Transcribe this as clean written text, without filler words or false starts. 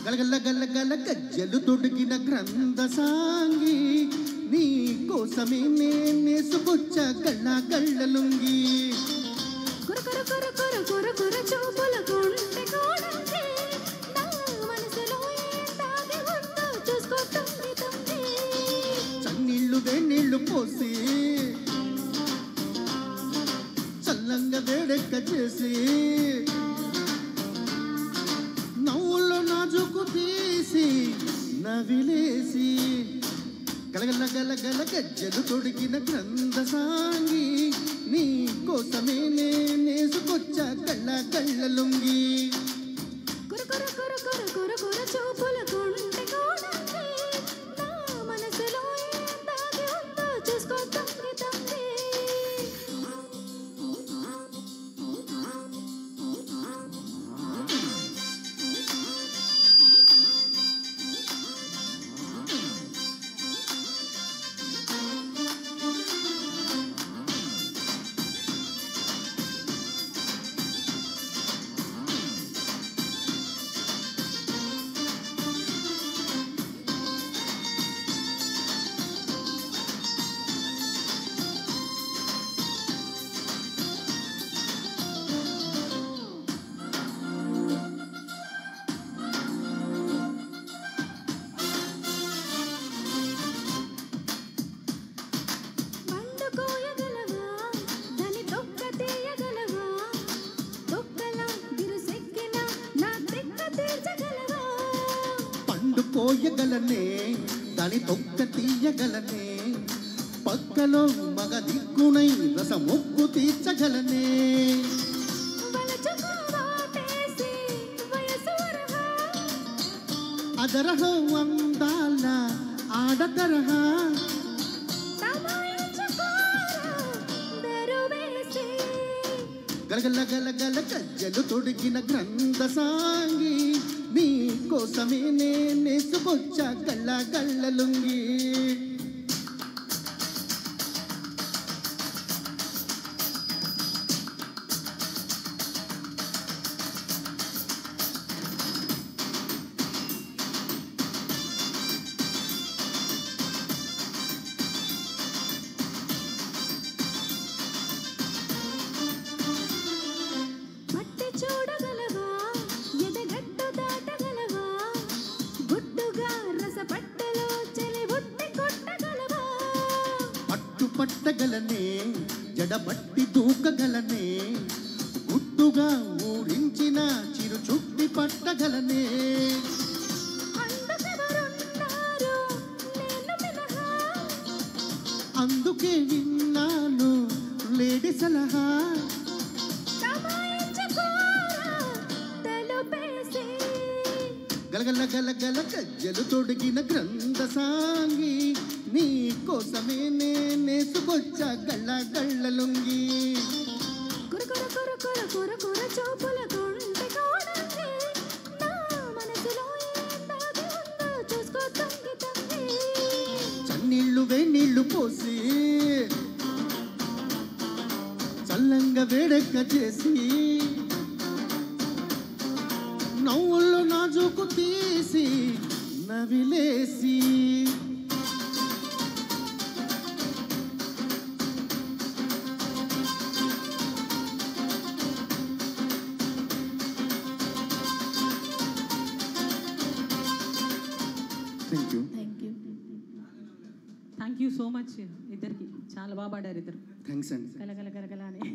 గలగల్ల గల్లగల గజ్జలు తొడిగిన గ్రంథ సాంగి నీ కోసమే నేనేసుకొచ్చ గళ్ళ గళ్ళలుంగి కుర కుర కుర కుర కుర కుర చూపుల గుండె కోడంటే నా మనసులో ఏం దాగి ఉందో చూసుకో తండ్రి తండ్రి చన్నీళ్ళు వేణీళ్ళు పోసి చల్లంగా వేడెక్క చేసి నవ్వుల్లో నాజుకు తీసి నవిలేసి గలగల గలగల గజ్జలు తొడిగిన గ్రంథ సాంగి నీ కోసమే నేనేసుకొచ్చ గళ్ళ గళ్ళలుంగి కుర కుర కుర కుర కుర కుర చూపుల గుండె కోడంటే నా మనసులో ఏం దాగి ఉందో చూసుకో తండ్రి తండ్రి కోయగలనే దాని తొక్క తీయగలనే పక్కలో మగ దిక్కునై రసమొక్కు తీర్చగలనే అదరహో అందాల ఆడతరహ గలగల గలగల గజ్జలు తొడిగిన గ్రంథ సాంగి నీ కోసమే నేనేసుకొచ్చ గళ్ళ గళ్ళలుంగి పట్టగలనే జడబట్టి దూకగలనే గుట్టుగా ఊరించిన చిరు చుట్టి పట్టగలనే అందుకే విన్నాను లేడీ సలహా గలగల గలగల గజ్జలు తొడిగిన గ్రంథ సాంగి నీ కోసమే నేనేసుకొచ్చ గళ్ళ గళ్ళలుంగి కుర కుర కుర కుర కుర కుర చూపుల గుండె కోడంటే నా మనసులో ఏం దాగి ఉందో చూసుకో తండ్రి తండ్రి చన్నీళ్ళు వేణీళ్ళు పోసి చల్లంగా వేడెక్క చేసి నవ్వుల్లో నాజుకు తీసి నవిలేసి థ్యాంక్ యూ సో మచ్ ఇద్దరికి చాలా బాగా పాడారు ఇద్దరు థ్యాంక్స్ అండి గలగల గలగల అని